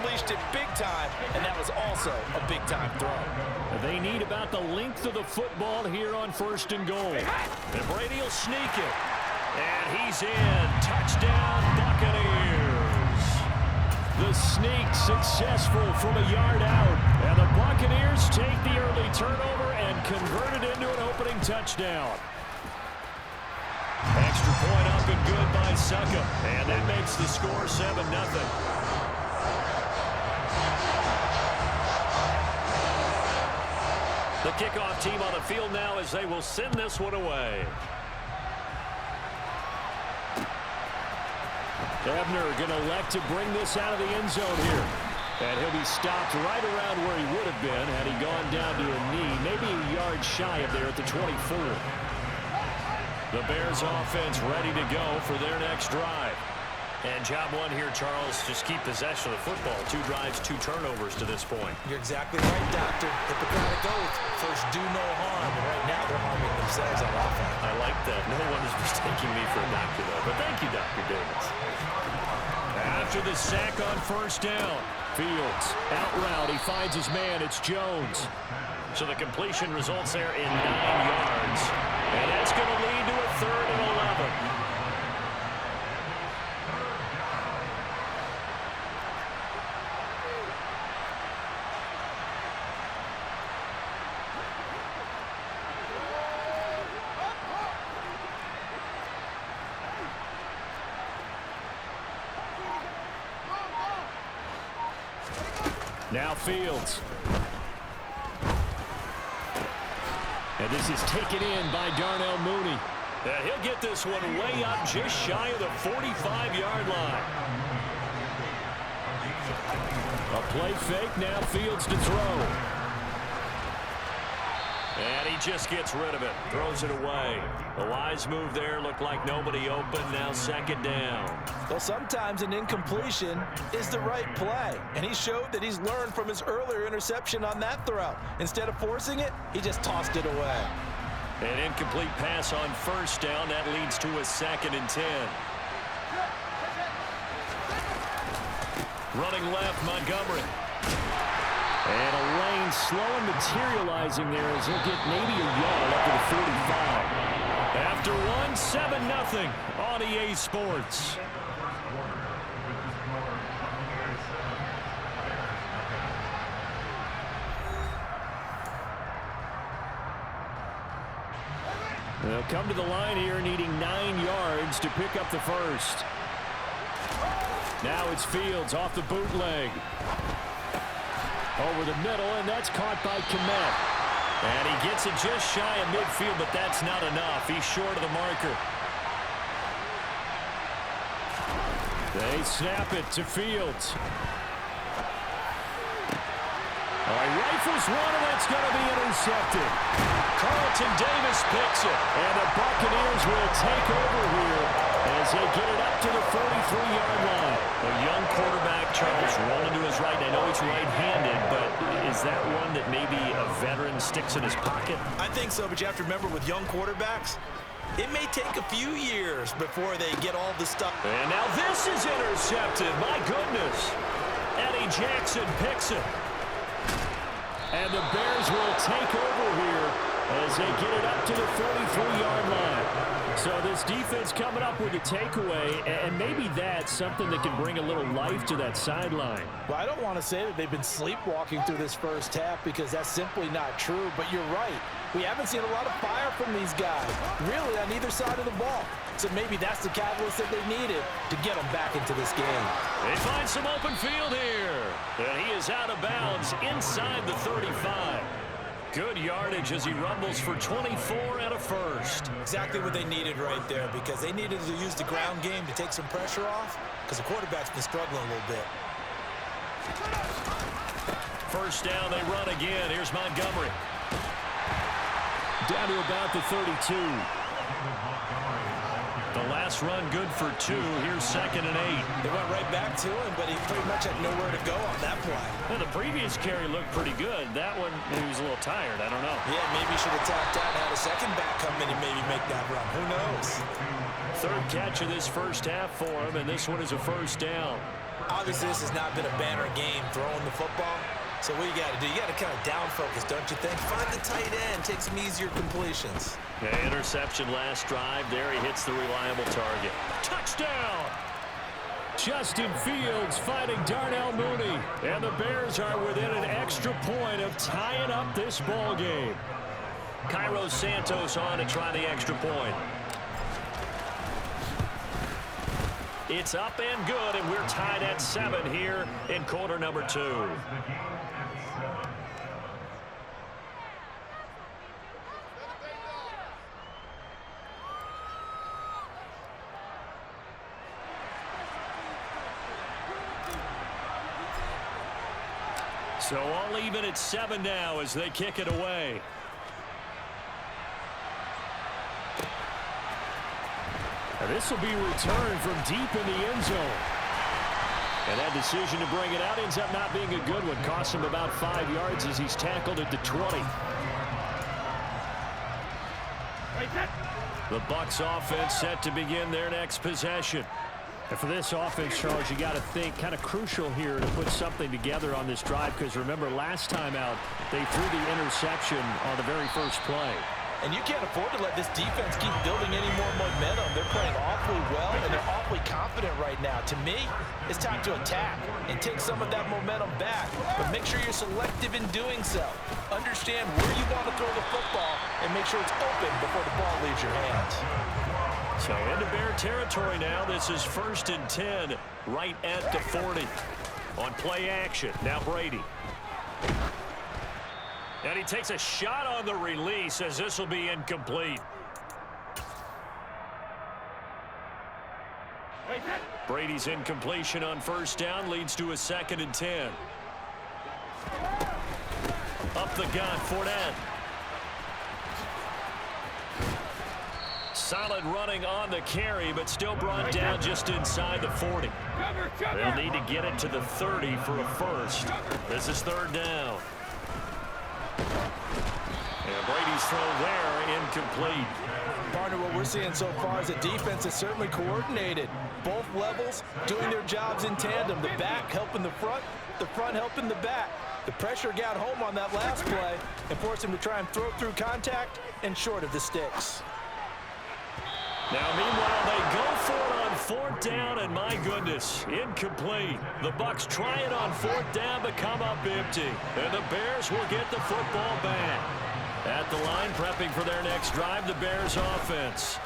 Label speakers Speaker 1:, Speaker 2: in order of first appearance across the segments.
Speaker 1: unleashed it big time, and that was also a big-time throw.
Speaker 2: They need about the length of the football here on 1st and goal. And Brady will sneak it. And he's in. Touchdown, Buccaneers. The sneak successful from a yard out. And the Buccaneers take the early turnover and convert it into an opening touchdown. Extra point up and good by Suckup. And that makes the score 7-0. The kickoff team on the field now as they will send this one away. Ebner going to elect to bring this out of the end zone here. And he'll be stopped right around where he would have been had he gone down to a knee, maybe a yard shy of there at the 24. The Bears offense ready to go for their next drive. And job one here, Charles, just keep possession of the football. 2 drives, 2 turnovers to this point.
Speaker 1: You're exactly right, Doctor. Hippocratic oath. First, do no harm. And right now, they're harming themselves on offense.
Speaker 2: I like that. No one is mistaking me for a doctor, though. But thank you, Dr. Davis. After the sack on 1st down, Fields out route. He finds his man. It's Jones. So the completion results there in 9 yards. And that's going to lead to a 3rd and 11. Now Fields. And this is taken in by Darnell Mooney. And he'll get this one way up just shy of the 45-yard line. A play fake, now Fields to throw. And he just gets rid of it, throws it away. A wise move there, looked like nobody open, now 2nd down.
Speaker 1: Well, sometimes an incompletion is the right play, and he showed that he's learned from his earlier interception on that throw. Instead of forcing it, he just tossed it away.
Speaker 2: An incomplete pass on 1st down, that leads to a 2nd and 10. Running left, Montgomery. And a lane slow and materializing there as he'll get maybe a yard up to the 45. After one, 7-0 on EA Sports. They'll come to the line here needing 9 yards to pick up the 1st. Now it's Fields off the bootleg. Over the middle, and that's caught by Kmet. And he gets it just shy of midfield, but that's not enough. He's short of the marker. They snap it to Fields. All right, rifles one, and that's going to be intercepted. Carlton Davis picks it. And the Buccaneers will take over here as they get it up to the 43-yard line. A young quarterback, Charles, rolling to his right. I know he's right-handed, but is that one that maybe a veteran sticks in his pocket?
Speaker 1: I think so, but you have to remember with young quarterbacks, it may take a few years before they get all the stuff.
Speaker 2: And now this is intercepted. My goodness. Eddie Jackson picks it. And the Bears will take over here as they get it up to the 43-yard line. So this defense coming up with a takeaway, and maybe that's something that can bring a little life to that sideline.
Speaker 1: Well, I don't want to say that they've been sleepwalking through this first half because that's simply not true, but you're right. We haven't seen a lot of fire from these guys, really on either side of the ball. So maybe that's the catalyst that they needed to get them back into this game.
Speaker 2: They find some open field here. And he is out of bounds inside the 35. Good yardage as he rumbles for 24 and a 1st.
Speaker 1: Exactly what they needed right there because they needed to use the ground game to take some pressure off because the quarterback's been struggling a little bit.
Speaker 2: 1st down, they run again. Here's Montgomery. Down to about the 32. The last run good for 2. Here's 2nd and 8.
Speaker 1: They went right back to him, but he pretty much had nowhere to go on that play.
Speaker 2: Well, the previous carry looked pretty good. That one, he was a little tired. I don't know.
Speaker 1: Yeah, maybe he should have tapped out and had a second back come in and maybe make that run. Who knows?
Speaker 2: 3rd catch of this first half for him, and this one is a 1st down.
Speaker 1: Obviously, this has not been a banner game throwing the football. So what you got to do? You got to kind of down focus, don't you think? Find the tight end, take some easier completions.
Speaker 2: Yeah, interception last drive. There he hits the reliable target. Touchdown! Justin Fields fighting Darnell Mooney. And the Bears are within an extra point of tying up this ball game. Cairo Santos on to try the extra point. It's up and good, and we're tied at 7 here in quarter number 2. So all even at 7 now as they kick it away. And this will be returned from deep in the end zone. And that decision to bring it out ends up not being a good one. Costs him about 5 yards as he's tackled at the 20. The Bucs offense set to begin their next possession. And for this offense, Charles, you got to think kind of crucial here to put something together on this drive, because remember last time out they threw the interception on the very first play.
Speaker 1: And you can't afford to let this defense keep building any more momentum. They're playing awfully well, and they're awfully confident right now. To me, it's time to attack and take some of that momentum back. But make sure you're selective in doing so. Understand where you want to throw the football and make sure it's open before the ball leaves your hands.
Speaker 2: So into Bear territory now. This is 1st and 10 right at the 40. On play action, now Brady. And he takes a shot on the release as this will be incomplete. Brady's incompletion on 1st down leads to a 2nd and 10. Up the gun, Fournette. Solid running on the carry, but still brought down just inside the 40. They'll need to get it to the 30 for a first. This is 3rd down. And Brady's throw there, incomplete.
Speaker 1: Partner, what we're seeing so far is the defense is certainly coordinated. Both levels doing their jobs in tandem. The back helping the front helping the back. The pressure got home on that last play and forced him to try and throw through contact and short of the sticks.
Speaker 2: Now, meanwhile, they go for it on 4th down, and my goodness, incomplete. The Bucs try it on 4th down, but come up empty. And the Bears will get the football back. At the line, prepping for their next drive, the Bears offense.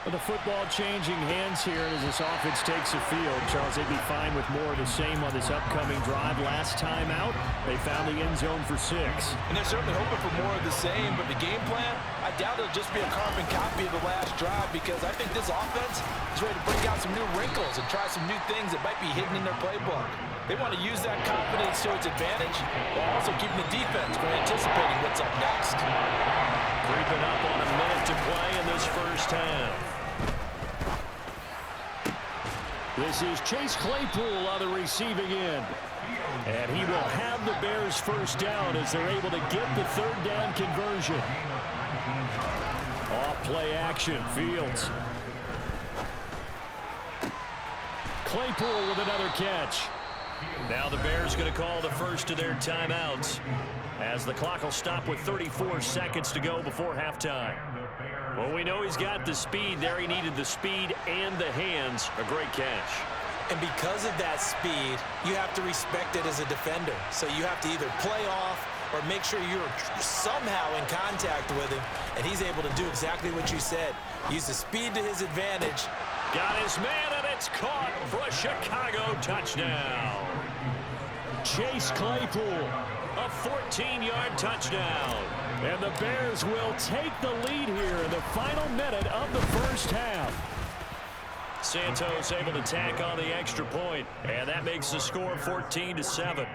Speaker 3: With the football changing hands here as this offense takes the field, Charles, they'd be fine with more of the same on this upcoming drive. Last time out, they found the end zone for 6.
Speaker 1: And they're certainly hoping for more of the same, but the game plan, I doubt it'll just be a carbon copy of the last drive, because I think this offense is ready to bring out some new wrinkles and try some new things that might be hidden in their playbook. They want to use that confidence to its advantage while also keeping the defense from anticipating what's up next.
Speaker 2: Creeping up on a minute to play in this 1st half.
Speaker 3: This is Chase Claypool on the receiving end. And he will have the Bears 1st down as they're able to get the 3rd down conversion. Off play action, Fields. Claypool with another catch.
Speaker 2: Now the Bears going to call the first of their timeouts as the clock will stop with 34 seconds to go before halftime. Well, we know he's got the speed there. He needed the speed and the hands. A great catch.
Speaker 1: And because of that speed, you have to respect it as a defender. So you have to either play off or make sure you're somehow in contact with him, and he's able to do exactly what you said. Use the speed to his advantage.
Speaker 2: Got his man, and it's caught for a Chicago touchdown.
Speaker 3: Chase Claypool.
Speaker 2: A 14-yard touchdown.
Speaker 3: And the Bears will take the lead here in the final minute of the 1st half.
Speaker 2: Santos able to tack on the extra point, and that makes the score 14-7.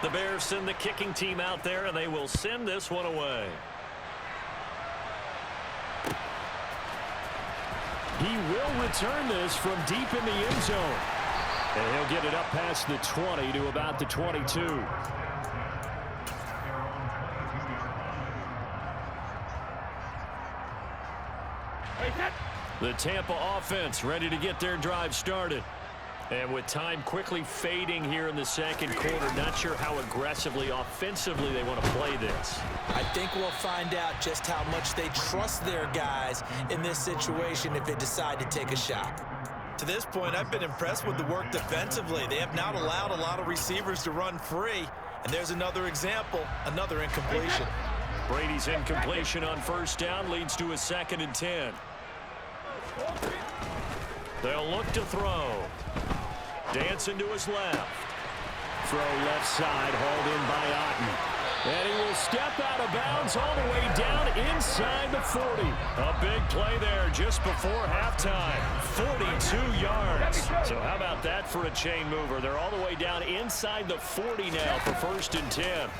Speaker 2: The Bears send the kicking team out there, and they will send this one away.
Speaker 3: He will return this from deep in the end zone.
Speaker 2: And he'll get it up past the 20 to about the 22. The Tampa offense ready to get their drive started. And with time quickly fading here in the second quarter, not sure how aggressively, offensively they want to play this.
Speaker 1: I think we'll find out just how much they trust their guys in this situation if they decide to take a shot. To this point, I've been impressed with the work defensively. They have not allowed a lot of receivers to run free. And there's another example, another incompletion.
Speaker 2: Brady's incompletion on first down leads to a 2nd and 10. They'll look to throw. Dancing to his left. Throw left side, hauled in by Otten. And he will step out of bounds all the way down inside the 40. A big play there just before halftime. 42 yards. So how about that for a chain mover? They're all the way down inside the 40 now for 1st and 10.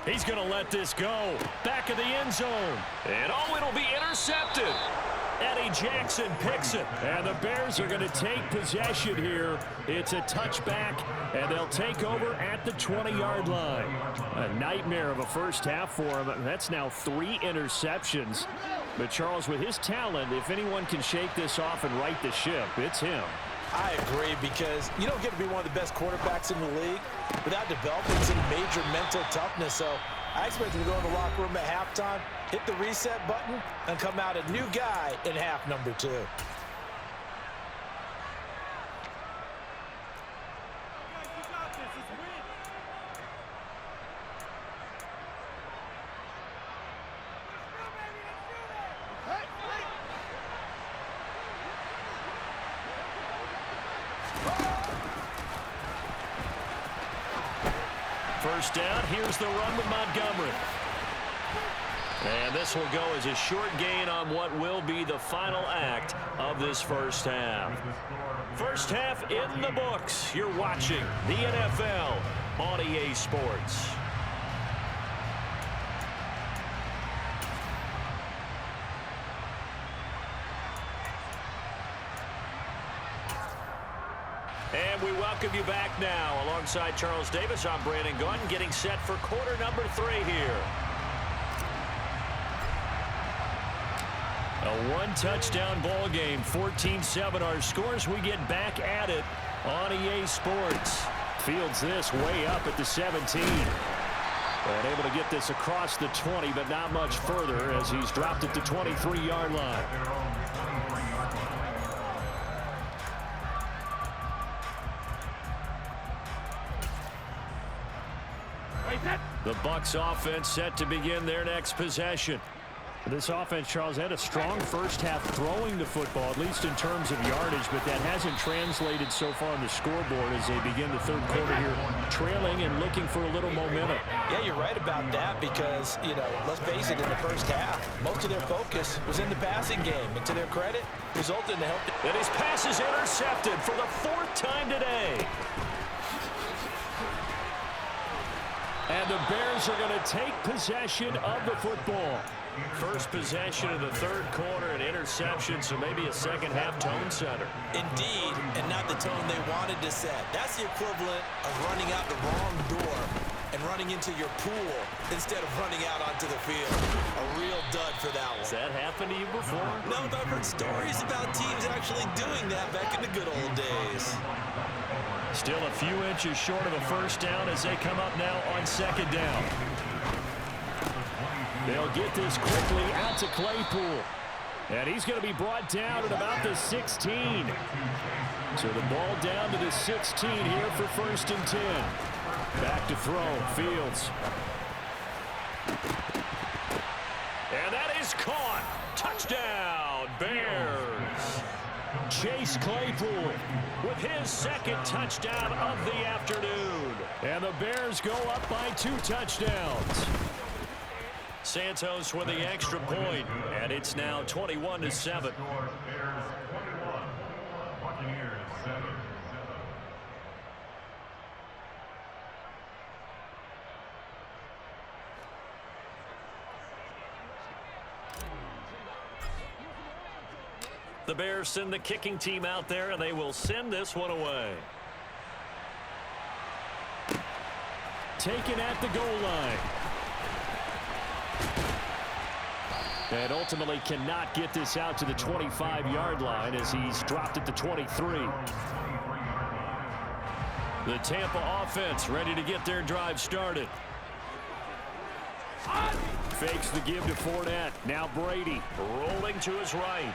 Speaker 2: He's going to let this go. Back of the end zone. And oh, it'll be intercepted. Eddie Jackson picks it. And the Bears are going to take possession here. It's a touchback, and they'll take over at the 20-yard line. A nightmare of a first half for him. That's now 3 interceptions. But Charles, with his talent, if anyone can shake this off and right the ship, it's him.
Speaker 1: I agree, because you don't get to be one of the best quarterbacks in the league without developing some major mental toughness. So I expect him to go in the locker room at halftime, hit the reset button, and come out a new guy in half number 2.
Speaker 2: First down, here's the run with Montgomery. And this will go as a short gain on what will be the final act of this first half. First half in the books. You're watching the NFL on EA Sports. And we welcome you back now. Alongside Charles Davis, I'm Brandon Gaudin, getting set for quarter number 3 here. A one-touchdown ball game, 14-7 our scores. We get back at it on EA Sports. Fields this way up at the 17. And able to get this across the 20, but not much further as he's dropped at the 23-yard line. The Bucs offense set to begin their next possession.
Speaker 3: This offense, Charles, had a strong first half throwing the football, at least in terms of yardage, but that hasn't translated so far on the scoreboard as they begin the third quarter here, trailing and looking for a little momentum.
Speaker 1: Yeah, you're right about that because, let's face it, in the first half, most of their focus was in the passing game. And to their credit, resulted in the help.
Speaker 2: And his pass is intercepted for the 4th time today.
Speaker 3: And the Bears are going to take possession of the football.
Speaker 2: First possession of the third quarter, an interception, so maybe a second half tone setter.
Speaker 1: Indeed, and not the tone they wanted to set. That's the equivalent of running out the wrong door and running into your pool instead of running out onto the field. A real dud for that one.
Speaker 2: Has that happened to you before?
Speaker 1: No, but I've heard stories about teams actually doing that back in the good old days.
Speaker 2: Still a few inches short of a first down as they come up now on 2nd down.
Speaker 3: They'll get this quickly out to Claypool. And he's going to be brought down at about the 16. So the ball down to the 16 here for 1st and 10. Back to throw, Fields.
Speaker 2: And that is caught. Touchdown, Bears.
Speaker 3: Chase Claypool
Speaker 2: with his 2nd touchdown of the afternoon.
Speaker 3: And the Bears go up by 2 touchdowns.
Speaker 2: Santos with the extra point, and it's now 21-7. The Bears send the kicking team out there, and they will send this one away.
Speaker 3: Taken at the goal line. And ultimately cannot get this out to the 25-yard line as he's dropped at the 23.
Speaker 2: The Tampa offense ready to get their drive started.
Speaker 3: Fakes the give to Fournette. Now Brady
Speaker 2: Rolling to his right.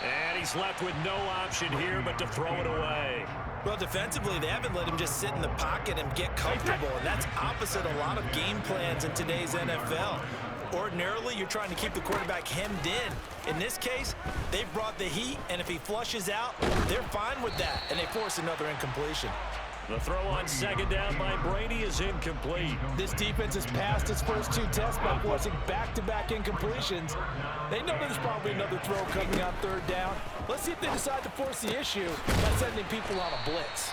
Speaker 2: And he's left with no option here but to throw it away.
Speaker 1: Well, defensively, they haven't let him just sit in the pocket and get comfortable, and that's opposite a lot of game plans in today's NFL. Ordinarily, you're trying to keep the quarterback hemmed in. In this case, they've brought the heat, and if he flushes out, they're fine with that, and they force another incompletion.
Speaker 2: The throw on second down by Brady is incomplete.
Speaker 1: This defense has passed its first two tests by forcing back-to-back incompletions. They know there's probably another throw coming on third down. Let's see if they decide to force the issue by sending people on a blitz.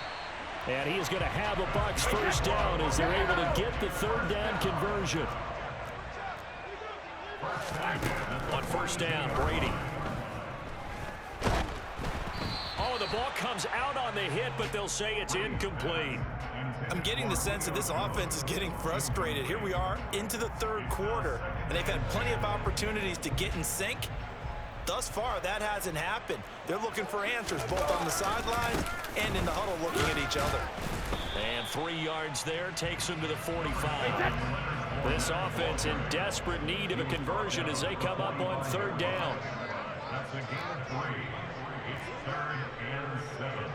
Speaker 3: And he is going to have a Bucs first down as they're able to get the third down conversion.
Speaker 2: On first down, Brady. Oh, the ball comes out on the hit, but they'll say it's incomplete.
Speaker 1: I'm getting the sense that this offense is getting frustrated. Here we are into the third quarter, and they've had plenty of opportunities to get in sync. Thus far, that hasn't happened. They're looking for answers both on the sidelines and in the huddle looking at each other.
Speaker 2: And 3 yards there takes them to the 45. This offense in desperate need of a conversion as they come up on third down.
Speaker 4: That's a gain of 3. It's 3rd and 7.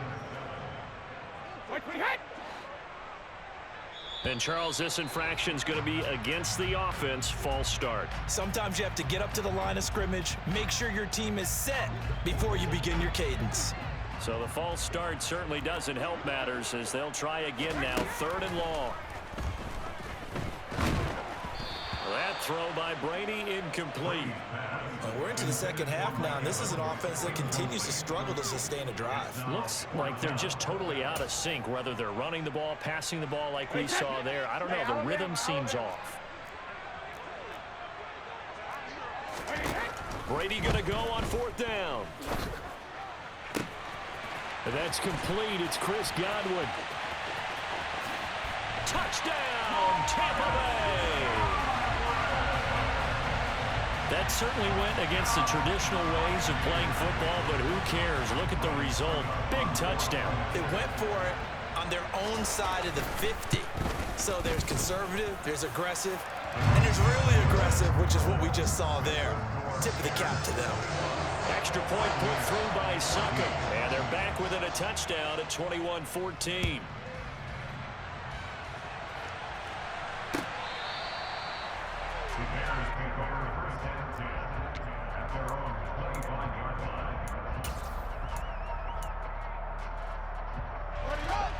Speaker 2: And Charles, this infraction is going to be against the offense. False start.
Speaker 1: Sometimes you have to get up to the line of scrimmage, make sure your team is set before you begin your cadence.
Speaker 2: So the false start certainly doesn't help matters as they'll try again now, 3rd and long. That throw by Brady incomplete.
Speaker 1: Well, we're into the second half now, and this is an offense that continues to struggle to sustain a drive.
Speaker 2: Looks like they're just totally out of sync, whether they're running the ball, passing the ball like we saw there. I don't know, the rhythm seems off. Brady going to go on 4th down.
Speaker 3: That's complete. It's Chris Godwin.
Speaker 2: Touchdown, Tampa Bay! That certainly went against the traditional ways of playing football, but who cares? Look at the result. Big touchdown.
Speaker 1: They went for it on their own side of the 50. So there's conservative, there's aggressive, and there's really aggressive, which is what we just saw there. Tip of the cap to them.
Speaker 2: Extra point put through by Suckum. And they're back within a touchdown at 21-14.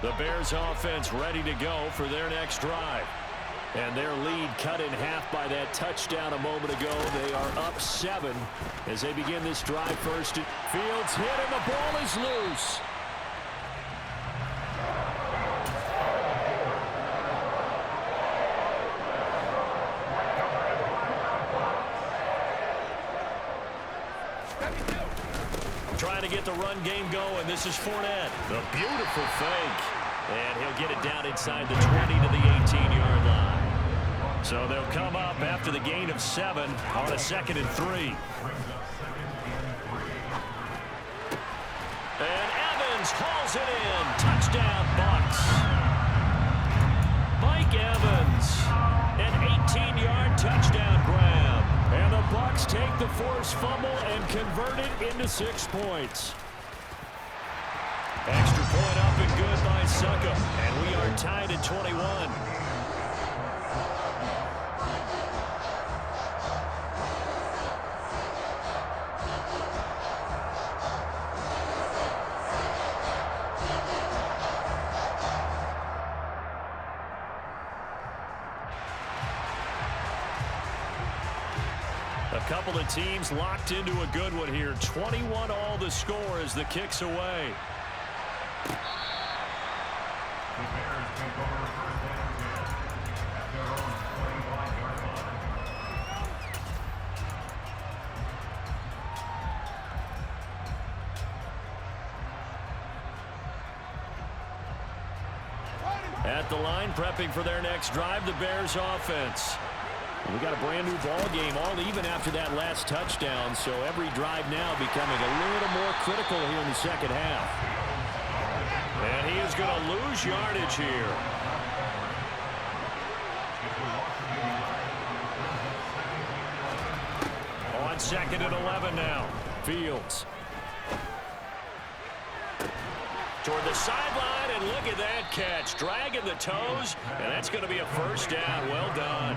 Speaker 2: The Bears offense ready to go for their next drive. And their lead cut in half by that touchdown a moment ago. They are up 7 as they begin this drive first.
Speaker 3: Fields hit and the ball is loose.
Speaker 2: Trying to get the run game going. This is Fournette. The beautiful fake. And he'll get it down inside the 20 to the 18-yard line. So they'll come up after the gain of 7 on a 2nd and 3. And Evans hauls it in. Touchdown, Bucs. Mike Evans. An 18-yard touchdown grab.
Speaker 3: And the Bucs take the forced fumble and convert it into 6 points.
Speaker 2: Extra point up and good by Suckum. And we are tied at 21. A couple of teams locked into a good one here. 21 all the score as the kick's away. At the line, prepping for their next drive, the Bears offense. We got a brand new ball game, all even after that last touchdown, so every drive now becoming a little more critical here in the second half. And he is going to lose yardage here. On 2nd and 11 now. Fields. Toward the sideline, and look at that catch. Dragging the toes, and that's going to be a first down. Well done.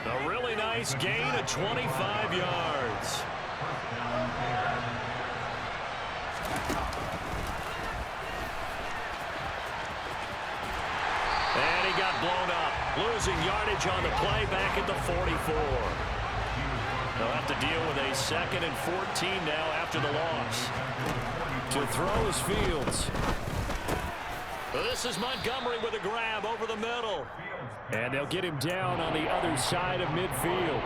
Speaker 2: A really nice gain of 25 yards. And he got blown up. Losing yardage on the play back at the 44. They'll have to deal with a 2nd and 14 now after the loss. To throw is Fields. This is Montgomery with a grab over the middle. And they'll get him down on the other side of midfield.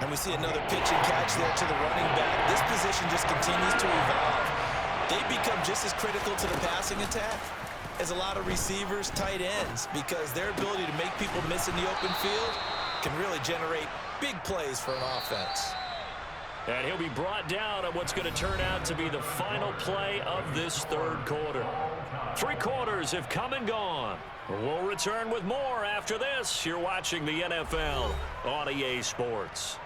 Speaker 1: And we see another pitch and catch there to the running back. This position just continues to evolve. They become just as critical to the passing attack as a lot of receivers, tight ends, because their ability to make people miss in the open field can really generate big plays for an offense.
Speaker 2: And he'll be brought down on what's going to turn out to be the final play of this third quarter. 3 quarters have come and gone. We'll return with more after this. You're watching the NFL on EA Sports.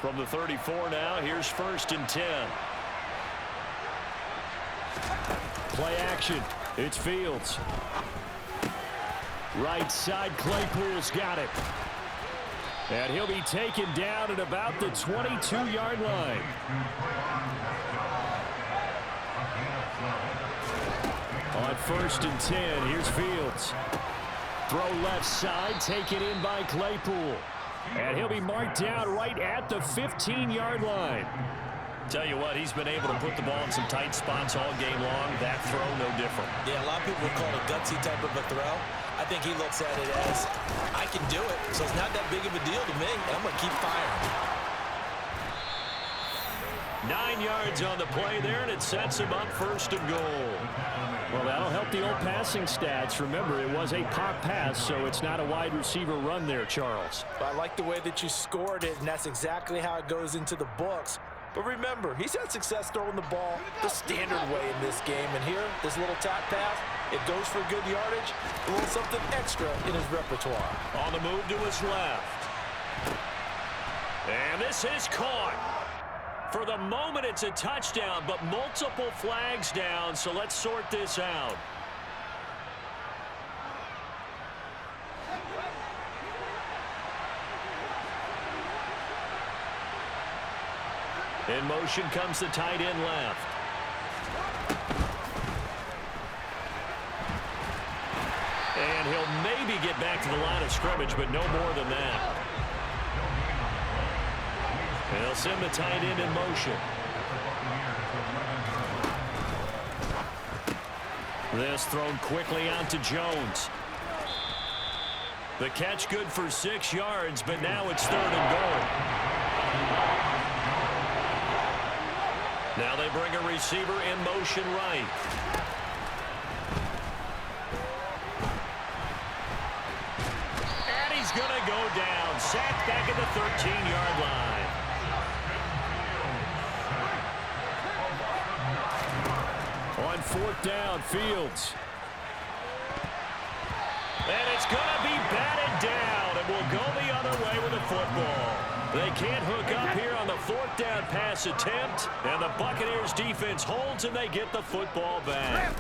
Speaker 2: From the 34 now, here's 1st and 10. Play action. It's Fields. Right side, Claypool's got it. And he'll be taken down at about the 22-yard line. On 1st and 10, here's Fields. Throw left side, taken in by Claypool. And he'll be marked down right at the 15-yard line. Tell you what, he's been able to put the ball in some tight spots all game long. That throw, no different.
Speaker 1: Yeah, a lot of people would call it a gutsy type of a throw. I think he looks at it as, I can do it, so it's not that big of a deal to me. I'm going to keep firing.
Speaker 2: 9 yards on the play there, and it sets him up 1st and goal. Well, that'll help the old passing stats. Remember, it was a pop pass, so it's not a wide receiver run there, Charles.
Speaker 1: I like the way that you scored it, and that's exactly how it goes into the books. But remember, he's had success throwing the ball the standard way in this game. And here, this little tap pass, it goes for good yardage, a little something extra in his repertoire.
Speaker 2: On the move to his left. And this is caught. For the moment, it's a touchdown, but multiple flags down, so let's sort this out. In motion comes the tight end left. And he'll maybe get back to the line of scrimmage, but no more than that. They'll send the tight end in motion. This thrown quickly out to Jones. The catch good for 6 yards, but now it's 3rd and goal. Now they bring a receiver in motion right. And he's going to go down. Sacked back at the 13-yard line. On 4th down, Fields. And it's going to be batted down, and will go the other way with the football. They can't hook up here on the 4th down pass attempt, and the Buccaneers defense holds, and they get the football back.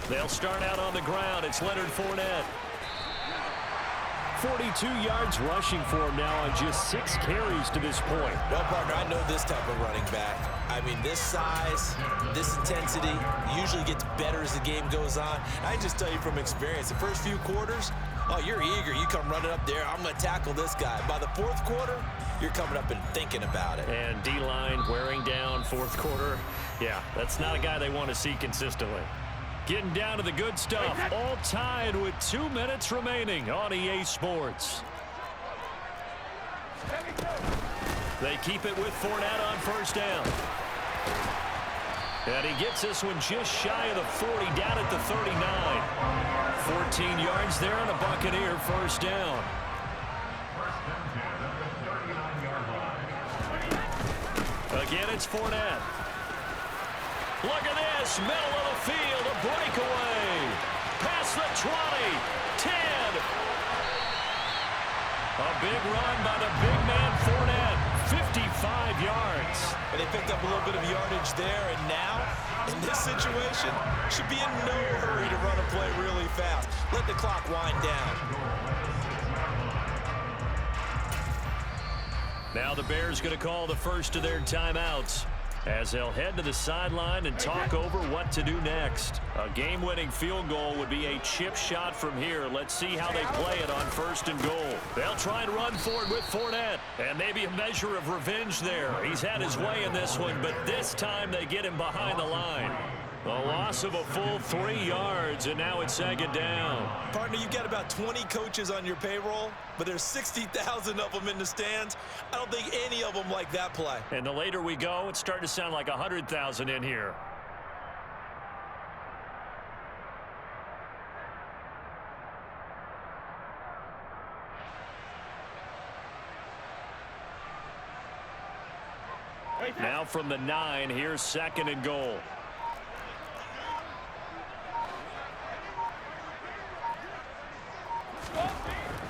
Speaker 2: They'll start out on the ground. It's Leonard Fournette. 42 yards rushing for him now on just 6 carries to this point.
Speaker 1: Well, partner, I know this type of running back. I mean, this size, this intensity usually gets better as the game goes on. I just tell you from experience, the first few quarters, oh, you're eager. You come running up there. I'm going to tackle this guy. By the 4th quarter, you're coming up and thinking about it.
Speaker 2: And D-line wearing down 4th quarter. Yeah, that's not a guy they want to see consistently. Getting down to the good stuff. All tied with 2 minutes remaining on EA Sports. They keep it with Fournette on first down. And he gets this one just shy of the 40, down at the 39. 14 yards there on a Buccaneer first down. Again, it's Fournette. Look at this, middle of the field, a breakaway. Past the 20, 10. A big run by the big man Fournette, 55 yards.
Speaker 1: And they picked up a little bit of yardage there, and now, in this situation, should be in no hurry to run a play really fast. Let the clock wind down.
Speaker 2: Now the Bears going to call the first of their timeouts as they'll head to the sideline and talk over what to do next. A game-winning field goal would be a chip shot from here. Let's see how they play it on first and goal. They'll try and run for it with Fournette, and maybe a measure of revenge there. He's had his way in this one, but this time they get him behind the line. A loss of a full 3 yards, and now it's second down.
Speaker 1: Partner, you've got about 20 coaches on your payroll, but there's 60,000 of them in the stands. I don't think any of them like that play.
Speaker 2: And the later we go, it's starting to sound like 100,000 in here. Now from the 9, here's second and goal.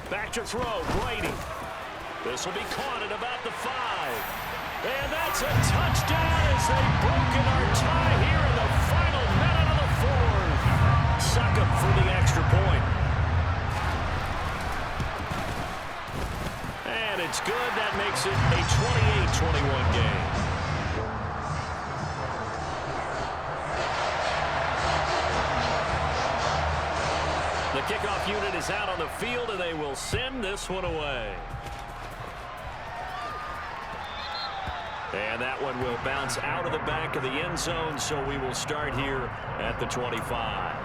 Speaker 2: Back to throw, Brady. This will be caught at about the 5. And that's a touchdown as they've broken our tie here in the final minute of the 4th. Suck up for the extra point. And it's good. That makes it a 28-21 game. The kickoff unit is out on the field, and they will send this one away. And that one will bounce out of the back of the end zone, so we will start here at the 25.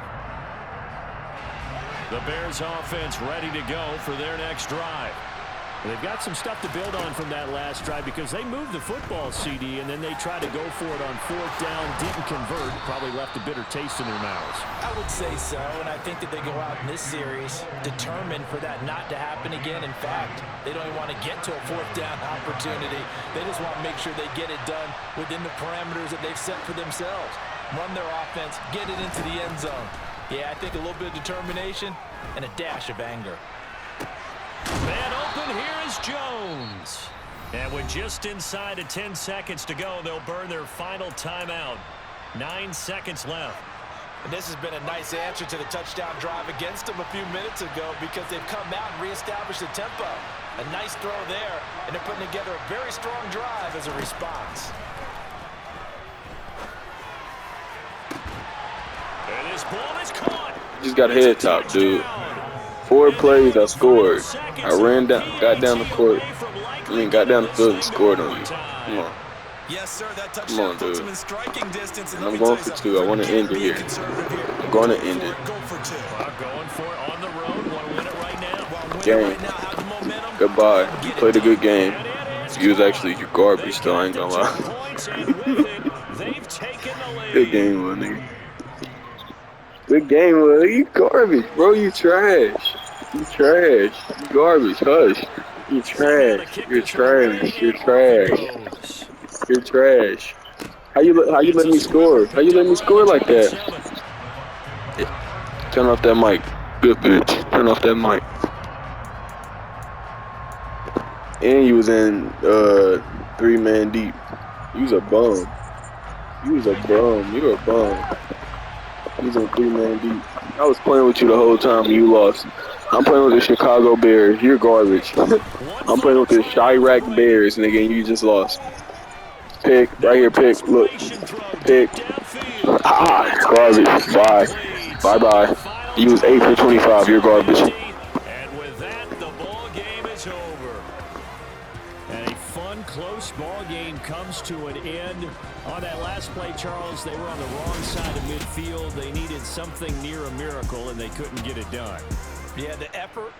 Speaker 2: The Bears offense ready to go for their next drive. They've got some stuff to build on from that last drive because they moved the football, CD, and then they tried to go for it on 4th down, didn't convert, probably left a bitter taste in their mouths.
Speaker 1: I would say so, and I think that they go out in this series determined for that not to happen again. In fact, they don't even want to get to a 4th down opportunity. They just want to make sure they get it done within the parameters that they've set for themselves. Run their offense, get it into the end zone. Yeah, I think a little bit of determination and a dash of anger.
Speaker 2: Man open, here is Jones. And with just inside of 10 seconds to go, they'll burn their final timeout. 9 seconds left.
Speaker 1: And this has been a nice answer to the touchdown drive against them a few minutes ago because they've come out and reestablished the tempo. A nice throw there, and they're putting together a very strong drive as a response.
Speaker 2: And this ball is caught.
Speaker 5: Just got head top, dude. 4 plays, I scored. I ran down, got down the court. Got down the field and scored on you. Come on.
Speaker 1: Yes, sir, that
Speaker 5: Come on, dude.
Speaker 1: in striking distance.
Speaker 5: And I'm going for 2. I want to end it here. I'm going to end it.
Speaker 1: Go for 2.
Speaker 2: Going for it on the road. Want to win it right now.
Speaker 5: Game. Goodbye. You played a good game. You was actually garbage, though. I ain't gonna lie. Good game, little nigga. Good game, little. You garbage, bro. You trash. You trash. You garbage. Hush. You trash. You're trash. You're trash. You're trash. How you let me score? How you let me score like that? Turn off that mic. Good bitch. Turn off that mic. And you was in 3-man deep. You was a bum. You was a bum. You were a bum. You was in 3-man deep. I was playing with you the whole time and you lost. I'm playing with the Chicago Bears. You're garbage. I'm playing with the Chirac Bears, nigga, and you just lost. Pick. Right here, pick. Look. Pick. Garbage. Bye. Bye-bye. You was 8 for 25. You're garbage.
Speaker 2: And with that, the ball game is over. And a fun, close ball game comes to an end. On that last play, Charles, they were on the wrong side of midfield. They needed something near a miracle, and they couldn't get it done.
Speaker 1: Yeah, the effort,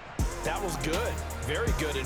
Speaker 1: that was good. Very good, in